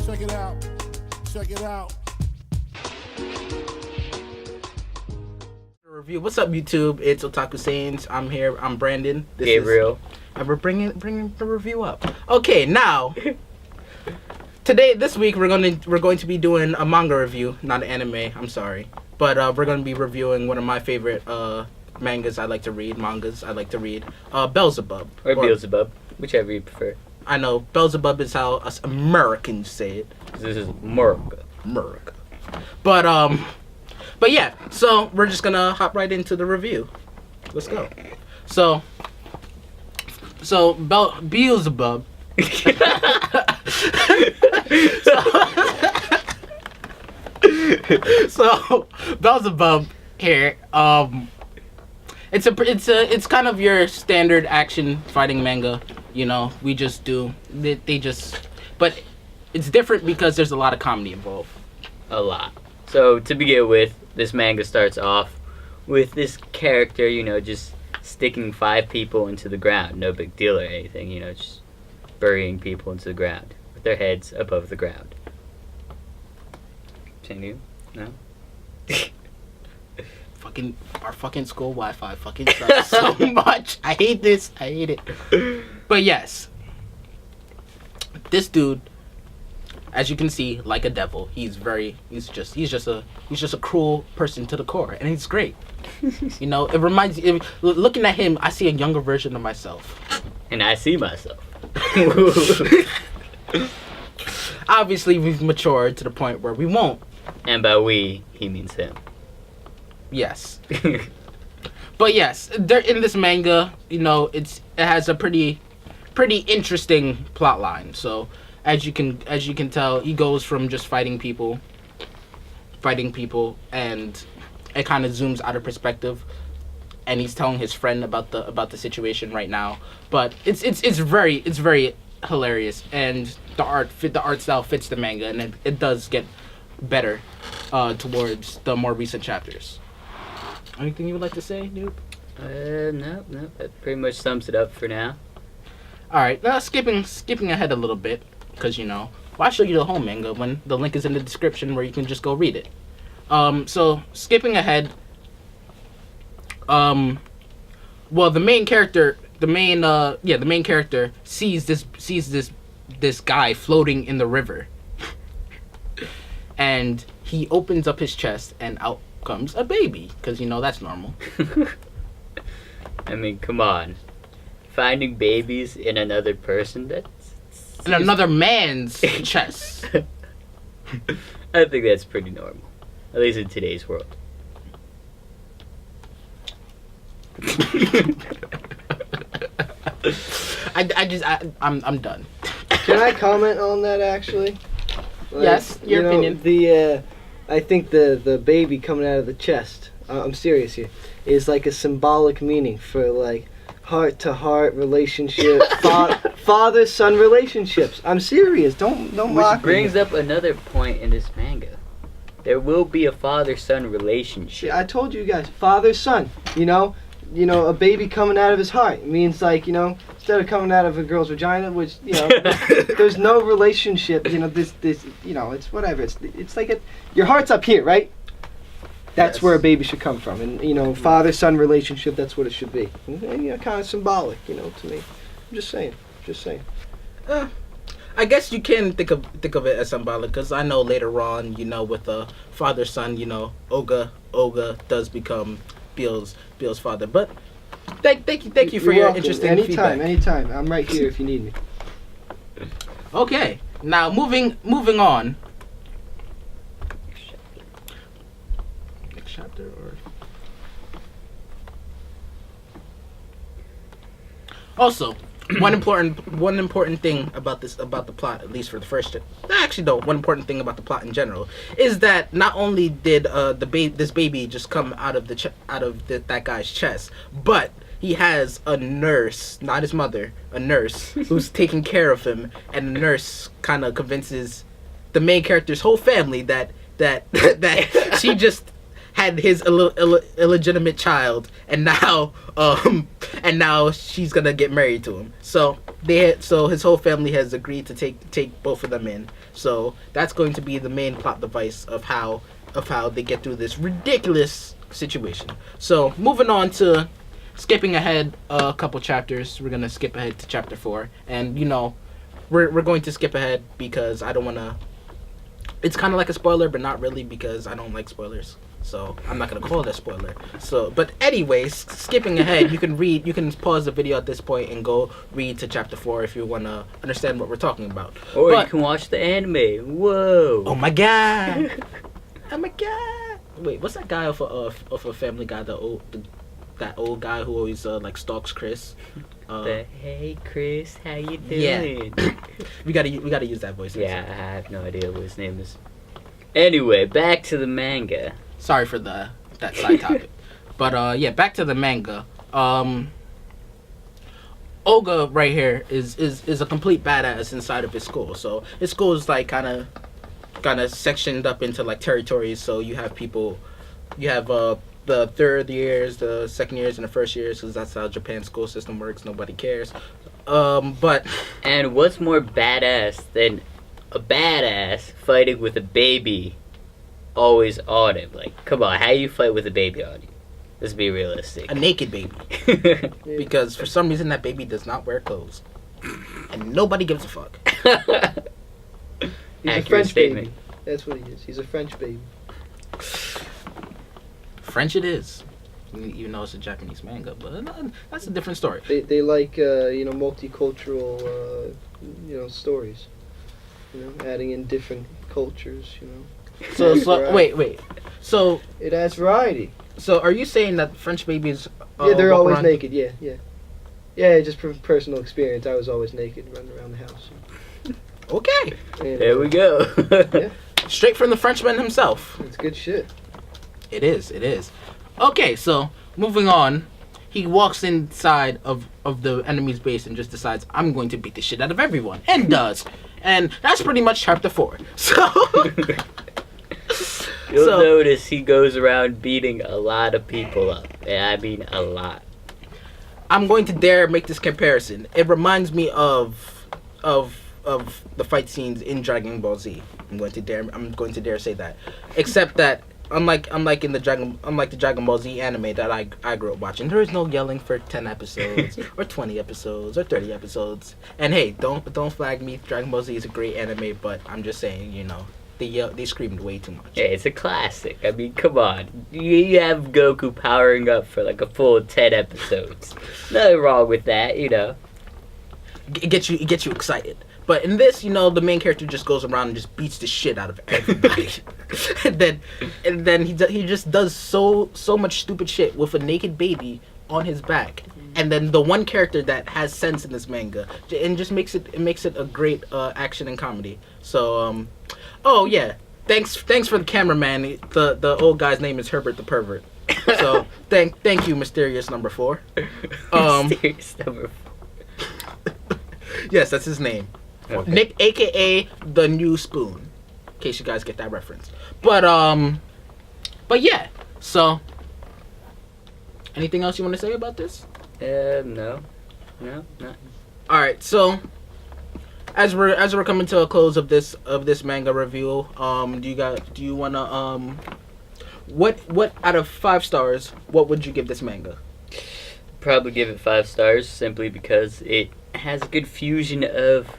Check it out. Check it out. Review. What's up, YouTube? It's Otaku Saiyans. I'm here. I'm Brandon. Gabriel. And we're bringing the review up. Okay, now this week we're going to be doing a manga review, not an anime. I'm sorry, but we're going to be reviewing one of my favorite mangas I like to read. Beelzebub Or Beelzebub, whichever you prefer. I know Beelzebub is how us Americans say it. This is Manga. But yeah, so we're just gonna hop right into the review. Let's go. So Beelzebub. so Beelzebub here. It's kind of your standard action fighting manga. You know, we just do but it's different because there's a lot of comedy involved. A lot. So to begin with, this manga starts off with this character, just sticking 5 people into the ground. No big deal or anything, just burying people into the ground with their heads above the ground. Continue? No? Our fucking school Wi-Fi fucking sucks so much. I hate this. I hate it. But yes, this dude, as you can see, like a devil. He's just a cruel person to the core, and he's great. It reminds me. Looking at him, I see a younger version of myself. And I see myself. Obviously, we've matured to the point where we won't. And by we, he means him. Yes. But yes, they're in this manga. It has a pretty interesting plot line. So as you can tell, he goes from just fighting people, and it kind of zooms out of perspective, and he's telling his friend about the situation right now. But it's very hilarious, and the art style fits the manga, and it does get better towards the more recent chapters. Anything you would like to say, Noob? No. That pretty much sums it up for now. All right, now skipping ahead a little bit, because why show you the whole manga when the link is in the description where you can just go read it. So skipping ahead. Well, the main character sees this guy floating in the river, and he opens up his chest, and out comes a baby, because that's normal. I mean, come on. Finding babies in another person, in another man's chest. I think that's pretty normal. At least in today's world. I'm done. Can I comment on that, actually? Yes, your opinion. I think the baby coming out of the chest, I'm serious here, is like a symbolic meaning for like heart-to-heart relationship, father-son relationships. I'm serious. Don't mock me. Which brings up another point in this manga. There will be a father-son relationship. I told you guys, father-son. A baby coming out of his heart. It means like, instead of coming out of a girl's vagina, which, there's no relationship, this, it's whatever. It's like your heart's up here, right? That's Yes. where a baby should come from. And, father-son relationship, that's what it should be. And kind of symbolic, to me. I'm just saying. I guess you can think of it as symbolic, because I know later on, with the father-son, Oga does become Beel's father. But thank you for You're your welcome. interesting feedback. Anytime. I'm right here if you need me. Okay, now moving on. Next chapter or also. One important thing about the plot, at least for the first. Actually, no. One important thing about the plot in general is that not only did this baby just come out of that guy's chest, but he has a nurse, not his mother, a nurse who's taking care of him, and the nurse kind of convinces the main character's whole family that she just had his illegitimate child, and now she's gonna get married to him. So his whole family has agreed to take both of them in. So that's going to be the main plot device of how they get through this ridiculous situation. So moving on to skipping ahead a couple chapters, we're gonna skip ahead to chapter 4, and we're going to skip ahead because I don't want to. It's kind of like a spoiler, but not really because I don't like spoilers. So I'm not gonna call it a spoiler. So, but anyways, skipping ahead, you can pause the video at this point and go read to chapter 4 if you wanna understand what we're talking about. Or you can watch the anime. Whoa! Oh my god! Oh my god! Wait, what's that guy of a Family Guy? That old guy who always like stalks Chris. Hey Chris, how you doing? Yeah. we gotta use that voice. Yeah, I have no idea what his name is. Anyway, back to the manga. Sorry for that side topic, but yeah, back to the manga. Olga right here is a complete badass inside of his school. So his school is like kind of sectioned up into like territories. So you have the third years, the second years, and the first years, because that's how Japan's school system works. Nobody cares. And what's more badass than a badass fighting with a baby always on him? Like, come on, how you fight with a baby on you? Let's be realistic. A naked baby. Because for some reason that baby does not wear clothes. And nobody gives a fuck. He's a French baby. That's what he is. He's a French baby. French it is, even though it's a Japanese manga, but that's a different story. They like multicultural stories, adding in different cultures, So wait, so it adds variety. So are you saying that French babies? Yeah, they're always naked. Yeah. Just from personal experience, I was always naked running around the house. Okay. There we go. Yeah. Straight from the Frenchman himself. It's good shit. It is. Okay, so moving on, he walks inside of the enemy's base and just decides, I'm going to beat the shit out of everyone, and does. And that's pretty much chapter 4. So You'll notice he goes around beating a lot of people up. And I mean a lot. I'm going to dare make this comparison. It reminds me of the fight scenes in Dragon Ball Z. I'm going to dare say that. Except that unlike the Dragon Ball Z anime that I grew up watching, there is no yelling for 10 episodes or 20 episodes or 30 episodes. And hey, don't flag me. Dragon Ball Z is a great anime, but I'm just saying, they screamed way too much. Yeah, it's a classic. I mean, come on. You have Goku powering up for like a full 10 episodes. Nothing wrong with that, It gets you excited. But in this, the main character just goes around and just beats the shit out of everybody. and then he just does so much stupid shit with a naked baby on his back. And then the one character that has sense in this manga, and just makes it a great action and comedy. So oh yeah, thanks for the cameraman. The old guy's name is Herbert the Pervert. So thank you, Mysterious Number 4. Mysterious Number 4. Yes, that's his name. Okay. Nick, aka the New Spoon, in case you guys get that reference. But yeah. So, anything else you want to say about this? No, not. All right. So, as we're coming to a close of this manga review, do you wanna what out of 5 stars, what would you give this manga? Probably give it 5 stars simply because it has a good fusion of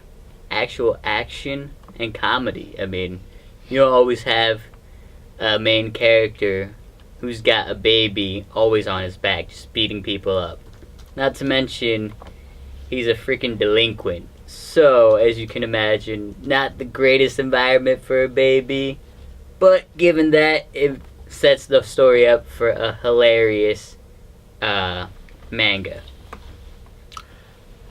actual action and comedy. I mean, you'll always have a main character who's got a baby always on his back, just beating people up. Not to mention, he's a freaking delinquent. So, as you can imagine, not the greatest environment for a baby, but given that, it sets the story up for a hilarious manga.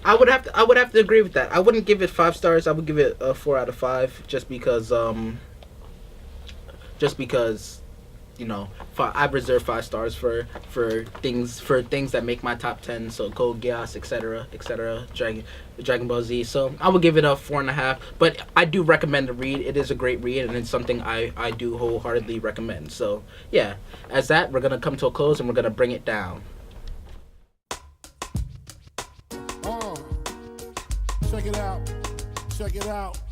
I would have to agree with that. I wouldn't give it 5 stars. I would give it a 4 out of 5, just because I reserve 5 stars for things that make my top 10. So Code Geass, etc. Dragon Ball Z. So I would give it a 4.5. But I do recommend the read. It is a great read, and it's something I do wholeheartedly recommend. So yeah, as that, we're gonna come to a close and we're gonna bring it down. Check it out.